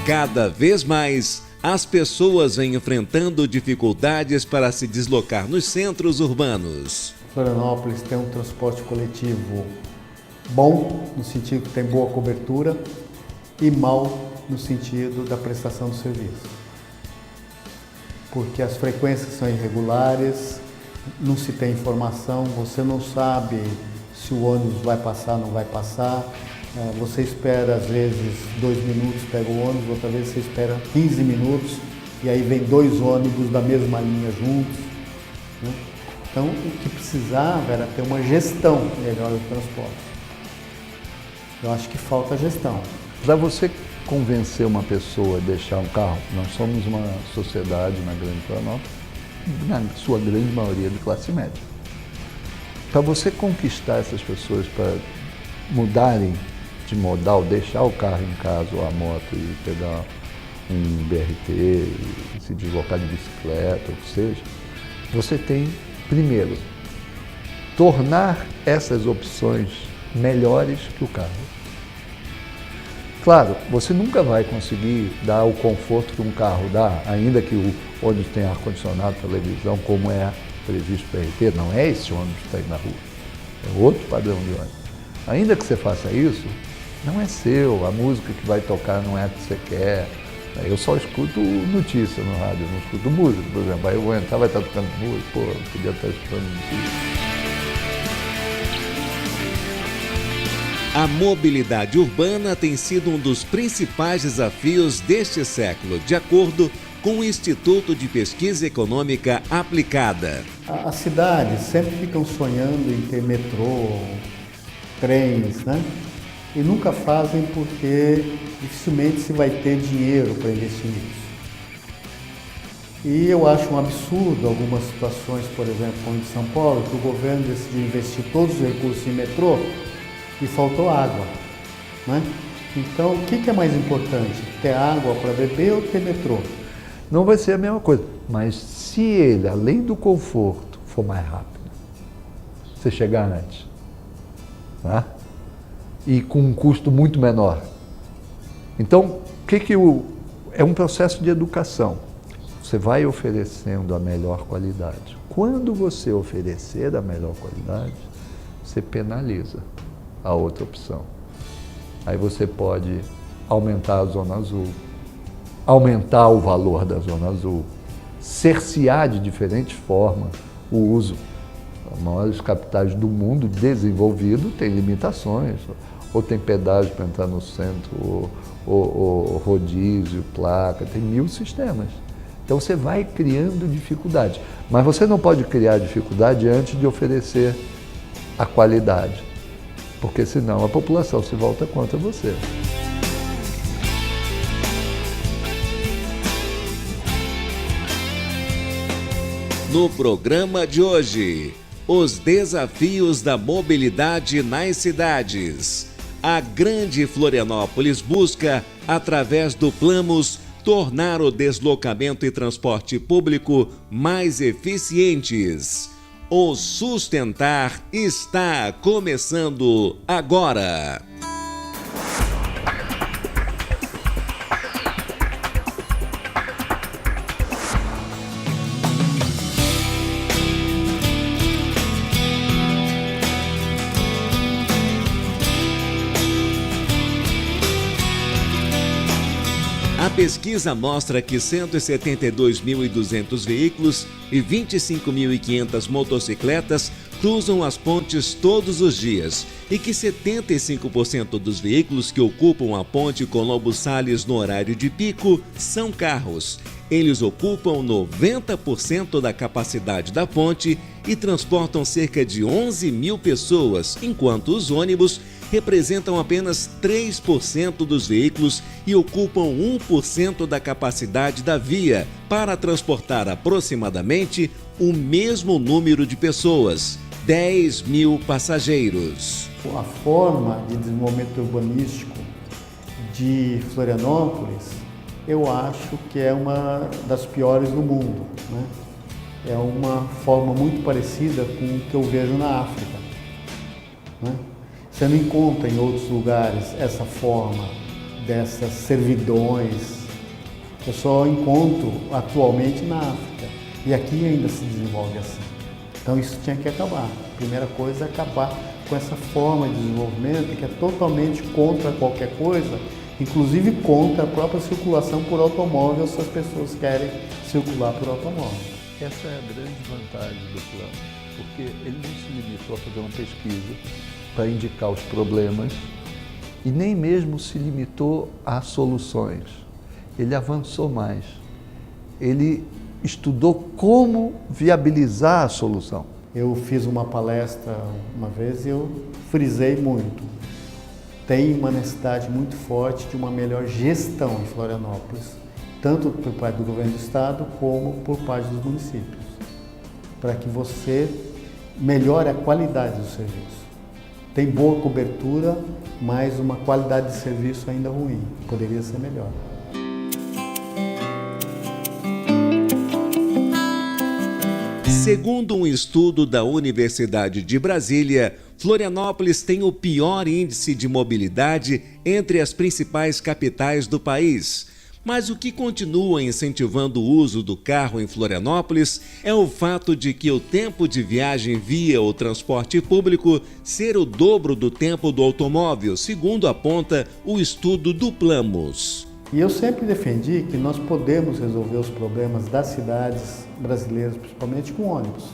Cada vez mais, as pessoas vêm enfrentando dificuldades para se deslocar nos centros urbanos. Florianópolis tem um transporte coletivo bom, no sentido que tem boa cobertura, e mal no sentido da prestação do serviço. Porque as frequências são irregulares, não se tem informação, você não sabe se o ônibus vai passar ou não vai passar. Você espera, às vezes, 2 minutos, pega o ônibus, outra vez você espera 15 minutos, e aí vem 2 ônibus da mesma linha juntos, né? Então, o que precisava era ter uma gestão melhor do transporte. Eu acho que falta gestão. Para você convencer uma pessoa a deixar um carro, nós somos uma sociedade na Grande Florianópolis, na sua grande maioria de classe média. Para você conquistar essas pessoas para mudarem de modal, deixar o carro em casa ou a moto e pegar um BRT, e se deslocar de bicicleta, ou o que seja, você tem, primeiro, tornar essas opções melhores que o carro. Claro, você nunca vai conseguir dar o conforto que um carro dá, ainda que o ônibus tenha ar-condicionado, televisão, como é previsto para o BRT, não é esse ônibus que está aí na rua, é outro padrão de ônibus. Ainda que você faça isso, não é seu, a música que vai tocar não é a que você quer. Eu só escuto notícia no rádio, não escuto música, por exemplo. Aí eu vou entrar, vai estar tocando música, pô, eu podia estar escutando notícia. A mobilidade urbana tem sido um dos principais desafios deste século, de acordo com o Instituto de Pesquisa Econômica Aplicada. As cidades sempre ficam sonhando em ter metrô, trens, né? E nunca fazem porque dificilmente se vai ter dinheiro para investir nisso. E eu acho um absurdo algumas situações, por exemplo, como em São Paulo, que o governo decidiu investir todos os recursos em metrô e faltou água, né? Então, o que é mais importante? Ter água para beber ou ter metrô? Não vai ser a mesma coisa, mas se ele, além do conforto, for mais rápido, você chegar antes, tá? E com um custo muito menor. Então, é um processo de educação. Você vai oferecendo a melhor qualidade. Quando você oferecer a melhor qualidade, você penaliza a outra opção. Aí você pode aumentar a zona azul, aumentar o valor da zona azul, cercear de diferentes formas o uso. As maiores capitais do mundo desenvolvido têm limitações, ou tem pedágio para entrar no centro, ou rodízio, placa, tem 1000 sistemas. Então você vai criando dificuldade, mas você não pode criar dificuldade antes de oferecer a qualidade, porque senão a população se volta contra você. No programa de hoje, os desafios da mobilidade nas cidades. A Grande Florianópolis busca, através do Planos, tornar o deslocamento e transporte público mais eficientes. O Sustentar está começando agora. A pesquisa mostra que 172.200 veículos e 25.500 motocicletas cruzam as pontes todos os dias e que 75% dos veículos que ocupam a ponte Colombo Salles no horário de pico são carros. Eles ocupam 90% da capacidade da ponte e transportam cerca de 11.000 pessoas, enquanto os ônibus representam apenas 3% dos veículos e ocupam 1% da capacidade da via para transportar aproximadamente o mesmo número de pessoas, 10.000 passageiros. A forma de desenvolvimento urbanístico de Florianópolis, eu acho que é uma das piores do mundo, né? É uma forma muito parecida com o que eu vejo na África, né? Você não encontra em outros lugares essa forma dessas servidões, eu só encontro atualmente na África. E aqui ainda se desenvolve assim. Então isso tinha que acabar. A primeira coisa é acabar com essa forma de desenvolvimento que é totalmente contra qualquer coisa, inclusive contra a própria circulação por automóvel, se as pessoas querem circular por automóvel. Essa é a grande vantagem do plano, porque ele não se limitou a fazer uma pesquisa para indicar os problemas e nem mesmo se limitou a soluções. Ele avançou mais. Ele estudou como viabilizar a solução. Eu fiz uma palestra uma vez e eu frisei muito. Tem uma necessidade muito forte de uma melhor gestão em Florianópolis, tanto por parte do governo do estado como por parte dos municípios, para que você melhore a qualidade do serviço. Tem boa cobertura, mas uma qualidade de serviço ainda ruim. Poderia ser melhor. Segundo um estudo da Universidade de Brasília, Florianópolis tem o pior índice de mobilidade entre as principais capitais do país. Mas o que continua incentivando o uso do carro em Florianópolis é o fato de que o tempo de viagem via o transporte público ser o dobro do tempo do automóvel, segundo aponta o estudo do Plamos. E eu sempre defendi que nós podemos resolver os problemas das cidades brasileiras, principalmente com ônibus.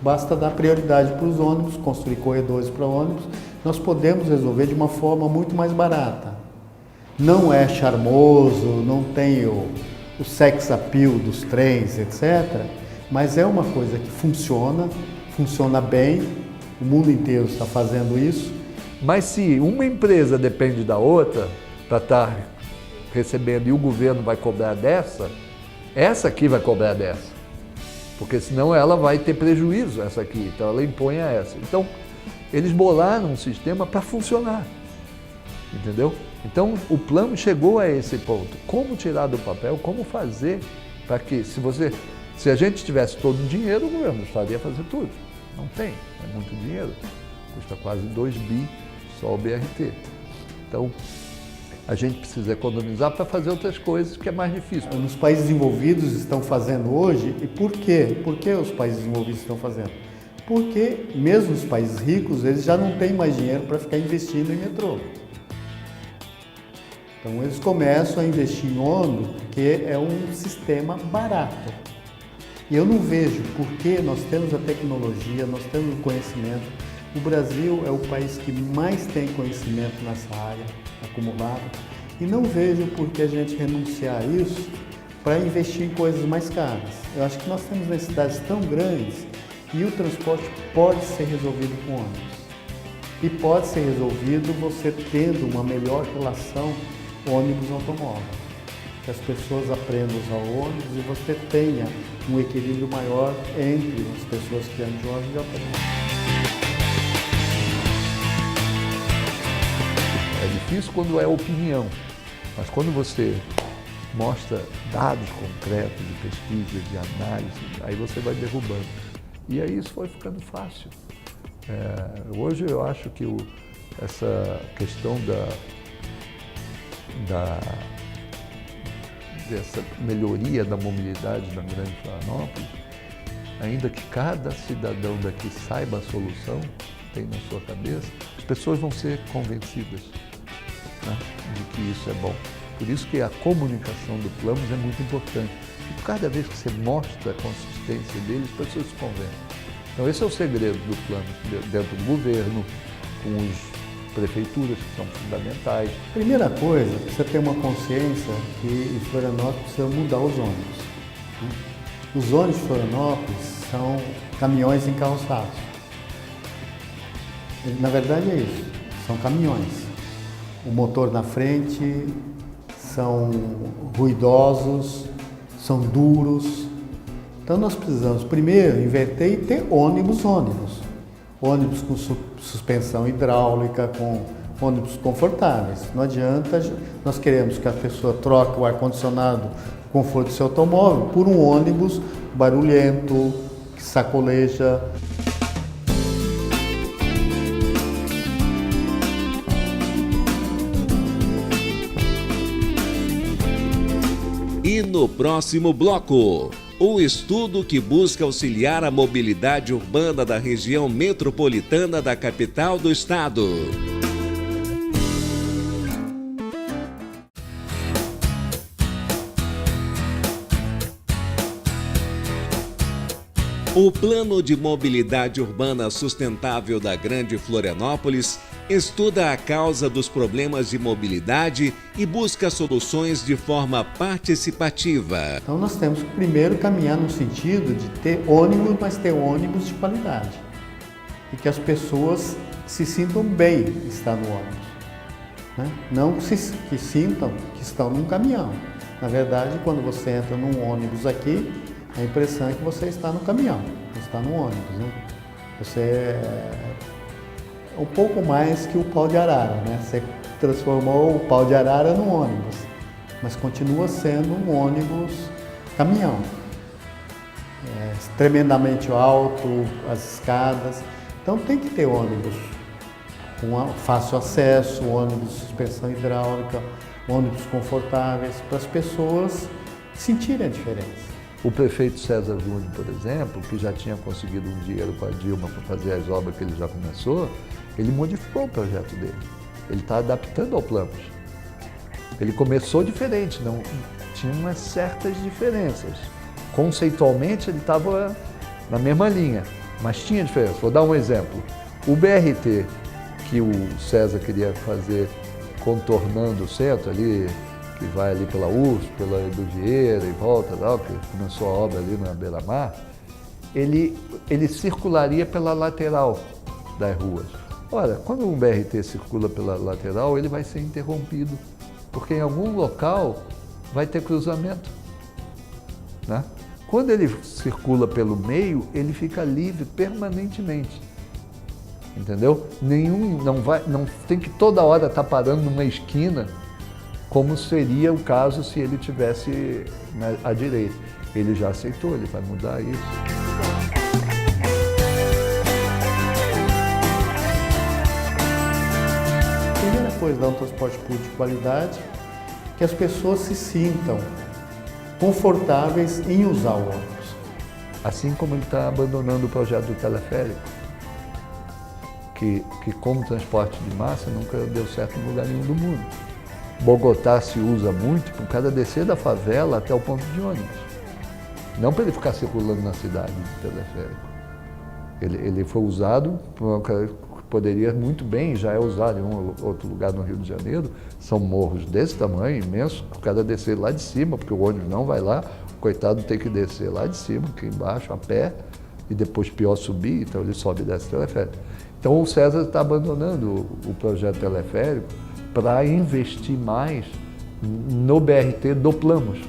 Basta dar prioridade para os ônibus, construir corredores para ônibus, nós podemos resolver de uma forma muito mais barata. Não é charmoso, não tem o sex appeal dos trens, etc. Mas é uma coisa que funciona bem, o mundo inteiro está fazendo isso. Mas se uma empresa depende da outra para estar recebendo e o governo vai cobrar dessa, essa aqui vai cobrar dessa. Porque senão ela vai ter prejuízo, essa aqui. Então ela impõe a essa. Então eles bolaram um sistema para funcionar. Entendeu? Então o plano chegou a esse ponto. Como tirar do papel, como fazer para que, se a gente tivesse todo o dinheiro, o governo estaria fazendo tudo. Não tem, é muito dinheiro. Custa quase 2 bi só o BRT. Então, a gente precisa economizar para fazer outras coisas que é mais difícil. Os países desenvolvidos estão fazendo hoje, e por quê? Por que os países desenvolvidos estão fazendo? Porque mesmo os países ricos, eles já não têm mais dinheiro para ficar investindo em metrô. Então eles começam a investir em ônibus, porque é um sistema barato. E eu não vejo por que nós temos a tecnologia, nós temos o conhecimento. O Brasil é o país que mais tem conhecimento nessa área acumulado e não vejo por que a gente renunciar a isso para investir em coisas mais caras. Eu acho que nós temos necessidades tão grandes e o transporte pode ser resolvido com ônibus. E pode ser resolvido você tendo uma melhor relação ônibus-automóvel. Que as pessoas aprendam a usar o ônibus e você tenha um equilíbrio maior entre as pessoas que andam de ônibus e automóvel. É difícil quando é opinião, mas quando você mostra dados concretos de pesquisa, de análise, aí você vai derrubando. E aí isso foi ficando fácil. Hoje eu acho que essa questão dessa melhoria da mobilidade na Grande Florianópolis, ainda que cada cidadão daqui saiba a solução, tem na sua cabeça, as pessoas vão ser convencidas, né, de que isso é bom. Por isso que a comunicação do Plamos é muito importante. E cada vez que você mostra a consistência dele, as pessoas se convencem. Então esse é o segredo do Plamos, dentro do governo, com as prefeituras que são fundamentais. Primeira coisa, você tem uma consciência que em Florianópolis precisa mudar os ônibus. Os ônibus de Florianópolis são caminhões encarroçados. Na verdade é isso, são caminhões. O motor na frente, são ruidosos, são duros. Então nós precisamos primeiro inverter e ter ônibus. Ônibus com suspensão hidráulica, com ônibus confortáveis. Não adianta, nós queremos que a pessoa troque o ar-condicionado, o conforto do seu automóvel, por um ônibus barulhento, que sacoleja. E no próximo bloco, o estudo que busca auxiliar a mobilidade urbana da região metropolitana da capital do estado. O Plano de Mobilidade Urbana Sustentável da Grande Florianópolis estuda a causa dos problemas de mobilidade e busca soluções de forma participativa. Então nós temos que primeiro caminhar no sentido de ter ônibus, mas ter ônibus de qualidade. E que as pessoas se sintam bem estar no ônibus. Né? Não que sintam que estão num caminhão. Na verdade, quando você entra num ônibus aqui, a impressão é que você está no caminhão, você está no ônibus, né? Você é um pouco mais que o pau de arara, né? Você transformou o pau de arara num ônibus, mas continua sendo um ônibus caminhão. É tremendamente alto, as escadas. Então tem que ter ônibus com fácil acesso, ônibus de suspensão hidráulica, ônibus confortáveis, para as pessoas sentirem a diferença. O prefeito César Júnior, por exemplo, que já tinha conseguido um dinheiro com a Dilma para fazer as obras que ele já começou, ele modificou o projeto dele. Ele está adaptando ao Planos. Ele começou diferente, não tinha umas certas diferenças. Conceitualmente ele estava na mesma linha, mas tinha diferença. Vou dar um exemplo. O BRT que o César queria fazer contornando o centro ali, que vai ali pela USP, pela Edu Vieira e volta, lá, que começou a obra ali na beira-mar, ele circularia pela lateral das ruas. Ora, quando um BRT circula pela lateral, ele vai ser interrompido, porque em algum local vai ter cruzamento, né? Quando ele circula pelo meio, ele fica livre permanentemente, entendeu? Não tem que toda hora estar parando numa esquina, como seria o caso se ele tivesse à direita. Ele já aceitou, ele vai mudar isso. A primeira coisa dar um transporte público de qualidade, que as pessoas se sintam confortáveis em usar o ônibus. Assim como ele está abandonando o projeto do teleférico, que como transporte de massa nunca deu certo em lugar nenhum do mundo. Bogotá se usa muito para o cara descer da favela até o ponto de ônibus. Não para ele ficar circulando na cidade de teleférico. Ele foi usado, poderia muito bem, já é usado em um outro lugar no Rio de Janeiro, são morros desse tamanho, imensos, para o cara descer lá de cima, porque o ônibus não vai lá, o coitado tem que descer lá de cima, aqui embaixo, a pé, e depois pior subir, então ele sobe e desce teleférico. Então o César está abandonando o projeto teleférico para investir mais no BRT do Planos.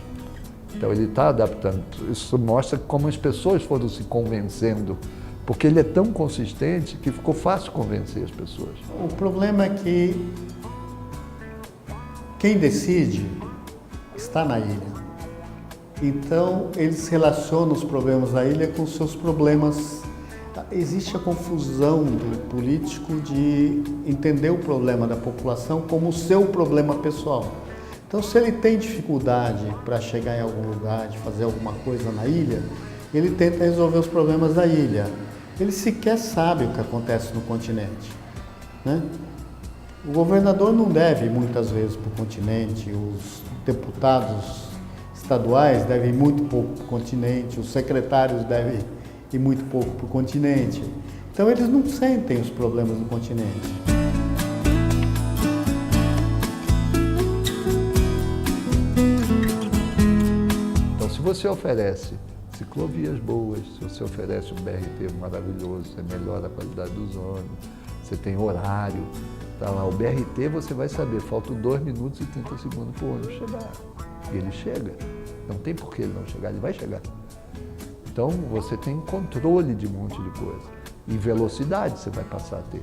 Então ele está adaptando. Isso mostra como as pessoas foram se convencendo, porque ele é tão consistente que ficou fácil convencer as pessoas. O problema é que quem decide está na ilha. Então eles relacionam os problemas da ilha com os seus problemas. Existe a confusão do político de entender o problema da população como o seu problema pessoal. Então, se ele tem dificuldade para chegar em algum lugar, de fazer alguma coisa na ilha, ele tenta resolver os problemas da ilha. Ele sequer sabe o que acontece no continente, né? O governador não deve ir muitas vezes para o continente, os deputados estaduais devem ir muito pouco para o continente, os secretários devem e muito pouco para o continente. Então eles não sentem os problemas do continente. Então se você oferece ciclovias boas, se você oferece um BRT maravilhoso, você melhora a qualidade dos ônibus, você tem horário, tá lá, o BRT você vai saber, faltam 2 minutos e 30 segundos para o ônibus chegar. E ele chega, não tem por que ele não chegar, ele vai chegar. Então, você tem controle de um monte de coisa. E velocidade você vai passar a ter,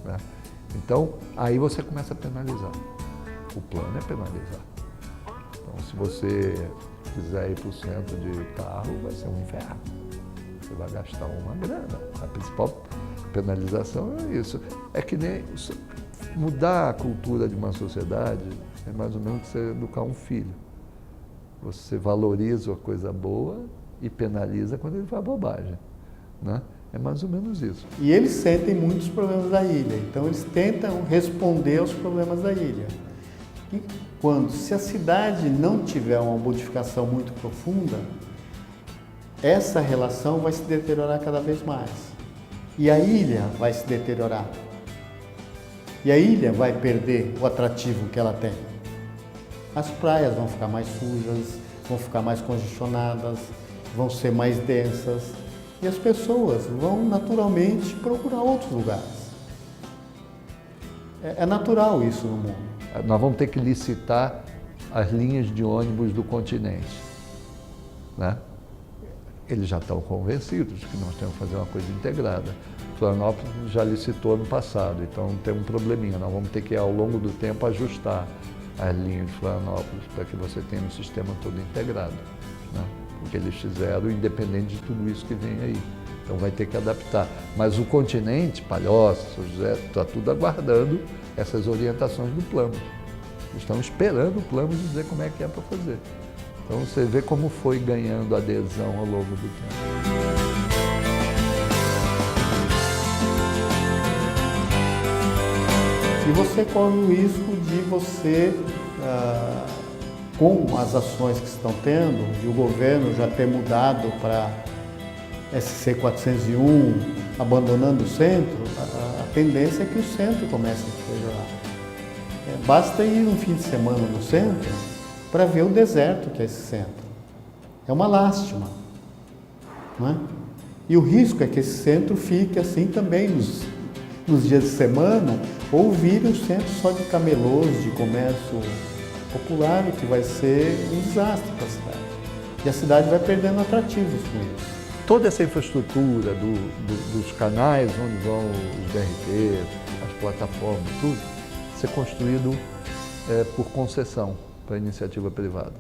né? Então, aí você começa a penalizar. O plano é penalizar. Então, se você quiser ir para o centro de carro, vai ser um inferno. Você vai gastar uma grana. A principal penalização é isso. É que nem mudar a cultura de uma sociedade é mais ou menos você educar um filho. Você valoriza a coisa boa e penaliza quando ele faz bobagem, né? É mais ou menos isso. E eles sentem muitos problemas da ilha, então eles tentam responder aos problemas da ilha. E se a cidade não tiver uma modificação muito profunda, essa relação vai se deteriorar cada vez mais. E a ilha vai se deteriorar. E a ilha vai perder o atrativo que ela tem. As praias vão ficar mais sujas, vão ficar mais congestionadas, vão ser mais densas. E as pessoas vão naturalmente procurar outros lugares. É natural isso no mundo. Nós vamos ter que licitar as linhas de ônibus do continente, né? Eles já estão convencidos que nós temos que fazer uma coisa integrada. Florianópolis já licitou no passado, então tem um probleminha. Nós vamos ter que, ao longo do tempo, ajustar as linhas de Florianópolis para que você tenha um sistema todo integrado, né? Porque eles fizeram independente de tudo isso que vem aí. Então vai ter que adaptar. Mas o continente, Palhoça, São José, está tudo aguardando essas orientações do plano. Estão esperando o plano dizer como é que é para fazer. Então você vê como foi ganhando adesão ao longo do tempo. E você corre o risco de você, com as ações que estão tendo, de o governo já ter mudado para SC 401, abandonando o centro, a tendência é que o centro comece a deteriorar. Basta ir um fim de semana no centro para ver o deserto que é esse centro. É uma lástima, não é? E o risco é que esse centro fique assim também nos dias de semana, ou vire um centro só de camelôs, de comércio popular, o que vai ser um desastre para a cidade. E a cidade vai perdendo atrativos com isso. Toda essa infraestrutura dos canais onde vão os BRT, as plataformas, tudo, ser construído por concessão para iniciativa privada.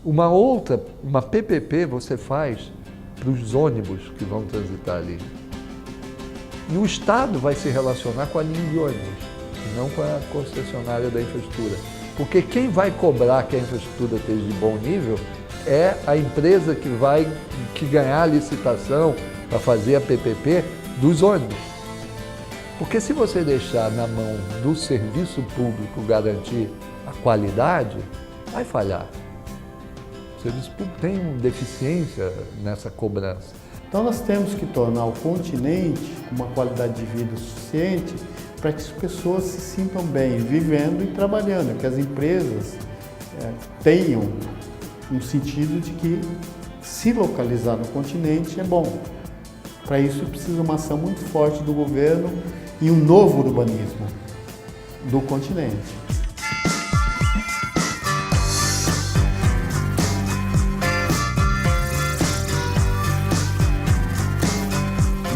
Uma PPP você faz para os ônibus que vão transitar ali. E o Estado vai se relacionar com a linha de ônibus, não com a concessionária da infraestrutura. Porque quem vai cobrar que a infraestrutura esteja de bom nível é a empresa que ganhar a licitação para fazer a PPP dos ônibus. Porque se você deixar na mão do serviço público garantir a qualidade, vai falhar. O serviço público tem uma deficiência nessa cobrança. Então nós temos que tornar o continente com uma qualidade de vida suficiente para que as pessoas se sintam bem vivendo e trabalhando, que as empresas tenham um sentido de que se localizar no continente é bom. Para isso precisa uma ação muito forte do governo e um novo urbanismo do continente.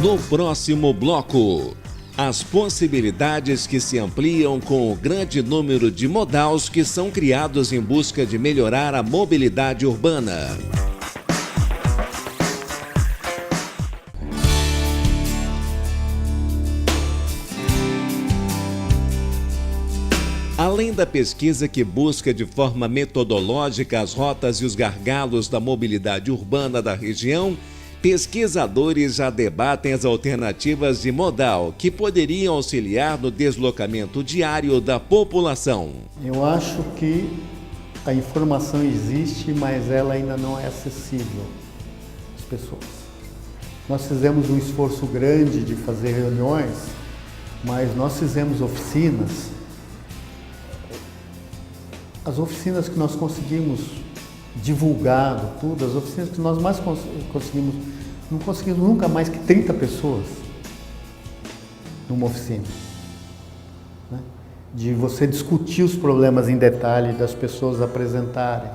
No próximo bloco, as possibilidades que se ampliam com o grande número de modaus que são criados em busca de melhorar a mobilidade urbana. Além da pesquisa que busca de forma metodológica as rotas e os gargalos da mobilidade urbana da região, pesquisadores já debatem as alternativas de modal que poderiam auxiliar no deslocamento diário da população. Eu acho que a informação existe, mas ela ainda não é acessível às pessoas. Nós fizemos um esforço grande de fazer reuniões, mas nós fizemos oficinas. As oficinas que nós conseguimos divulgar, tudo, as oficinas que nós mais conseguimos, não conseguimos nunca mais que 30 pessoas numa oficina, né? De você discutir os problemas em detalhe, das pessoas apresentarem.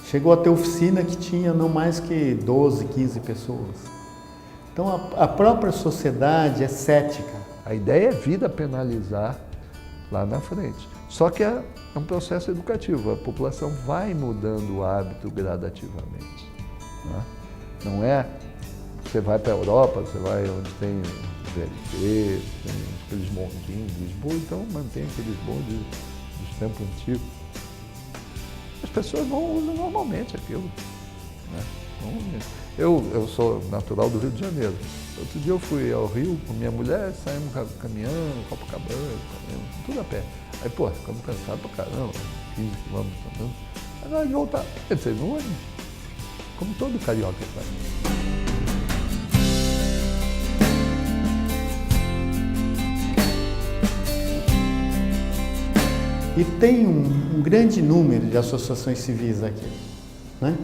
Chegou a ter oficina que tinha não mais que 12, 15 pessoas. Então a própria sociedade é cética. A ideia é vida penalizar lá na frente. Só que é um processo educativo, a população vai mudando o hábito gradativamente, né? Não é, você vai para a Europa, você vai onde tem VLT, tem aqueles bondinhos, Lisboa, então mantém aqueles bondes dos tempos antigos. pessoas não usam normalmente aquilo. Né? Eu sou natural do Rio de Janeiro. Outro dia eu fui ao Rio com minha mulher, saímos caminhando, Copacabana, tudo a pé. Aí, pô, ficamos cansados pra caramba, 15 quilômetros andando. Aí nós voltar, quer dizer, no ônibus, como todo carioca faz. E tem um grande número de associações civis aqui, né?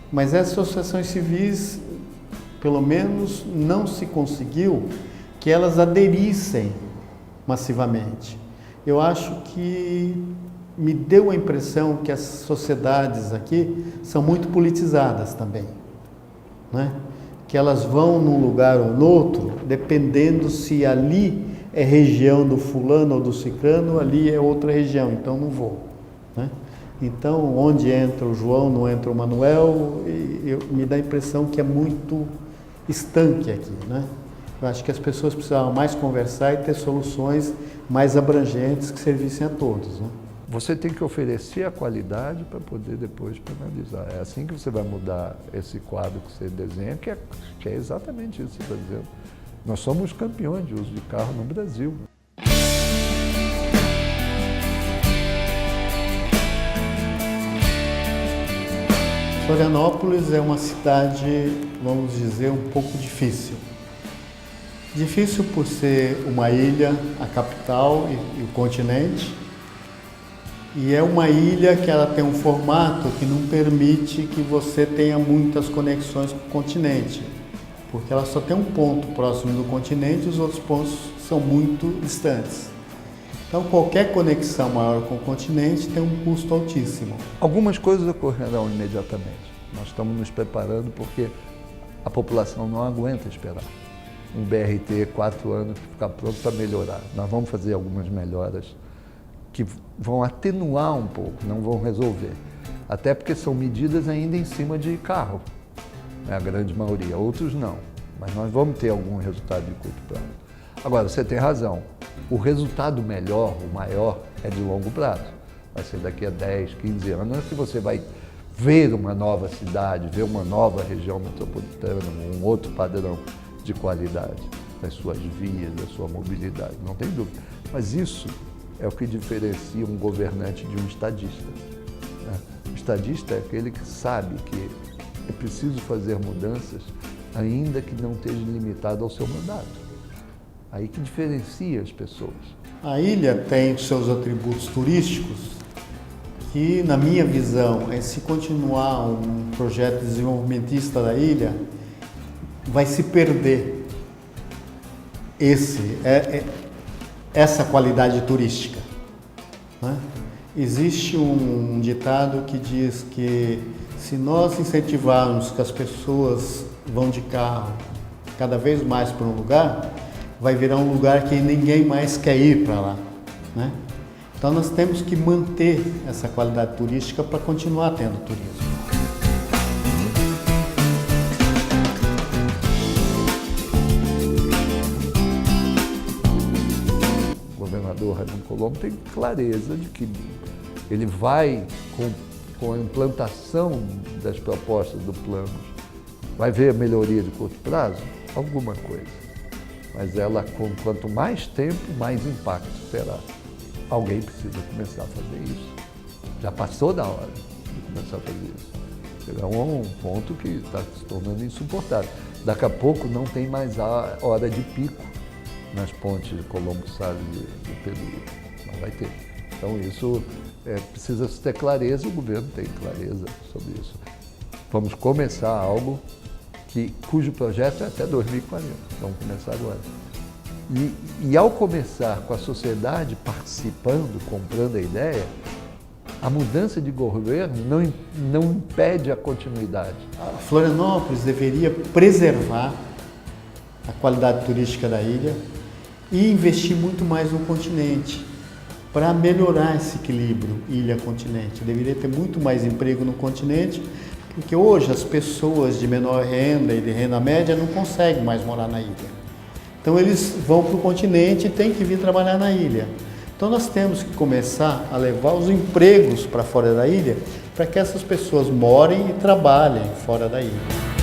Mas essas associações civis, pelo menos, não se conseguiu que elas aderissem massivamente. Eu acho que me deu a impressão que as sociedades aqui são muito politizadas também, né? Que elas vão num lugar ou no outro, dependendo se ali é região do fulano ou do ciclano, ali é outra região, então não vou, né? Então, onde entra o João, não entra o Manuel, me dá a impressão que é muito estanque aqui, né? Eu acho que as pessoas precisavam mais conversar e ter soluções mais abrangentes que servissem a todos, né? Você tem que oferecer a qualidade para poder depois penalizar. É assim que você vai mudar esse quadro que você desenha, que é exatamente isso que você está dizendo. Nós somos campeões de uso de carro no Brasil. Florianópolis é uma cidade, vamos dizer, um pouco difícil. Difícil por ser uma ilha, a capital e o continente. E é uma ilha que ela tem um formato que não permite que você tenha muitas conexões com o continente. Porque ela só tem um ponto próximo do continente e os outros pontos são muito distantes. Então, qualquer conexão maior com o continente tem um custo altíssimo. Algumas coisas ocorrerão imediatamente. Nós estamos nos preparando porque a população não aguenta esperar. Um BRT 4 anos ficar pronto para melhorar. Nós vamos fazer algumas melhoras que vão atenuar um pouco, não vão resolver. Até porque são medidas ainda em cima de carro, né? A grande maioria. Outros não. Mas nós vamos ter algum resultado de curto prazo. Agora, você tem razão. O resultado melhor, o maior, é de longo prazo. Vai ser daqui a 10, 15 anos que você vai ver uma nova cidade, ver uma nova região metropolitana, um outro padrão de qualidade das suas vias, da sua mobilidade, não tem dúvida. Mas isso é o que diferencia um governante de um estadista, né? O estadista é aquele que sabe que é preciso fazer mudanças, ainda que não esteja limitado ao seu mandato. Aí que diferencia as pessoas. A ilha tem os seus atributos turísticos que, na minha visão, se continuar um projeto desenvolvimentista da ilha, vai se perder essa qualidade turística, né? Existe um ditado que diz que se nós incentivarmos que as pessoas vão de carro cada vez mais para um lugar, vai virar um lugar que ninguém mais quer ir para lá, né? Então nós temos que manter essa qualidade turística para continuar tendo turismo. O governador Raimundo Colombo tem clareza de que ele vai, com a implantação das propostas do plano, vai ver a melhoria de curto prazo? Alguma coisa. Mas ela, com quanto mais tempo, mais impacto terá. Alguém precisa começar a fazer isso. Já passou da hora de começar a fazer isso. Chegou a um ponto que está se tornando insuportável. Daqui a pouco não tem mais a hora de pico nas pontes de Colombo Salles e Pelourinho. Não vai ter. Então isso precisa se ter clareza, o governo tem clareza sobre isso. Vamos começar algo cujo projeto é até 2040. Vamos começar agora. E ao começar com a sociedade participando, comprando a ideia, a mudança de governo não impede a continuidade. A Florianópolis deveria preservar a qualidade turística da ilha e investir muito mais no continente para melhorar esse equilíbrio ilha-continente. Deveria ter muito mais emprego no continente, porque hoje as pessoas de menor renda e de renda média não conseguem mais morar na ilha. Então eles vão para o continente e têm que vir trabalhar na ilha. Então nós temos que começar a levar os empregos para fora da ilha, para que essas pessoas morem e trabalhem fora da ilha.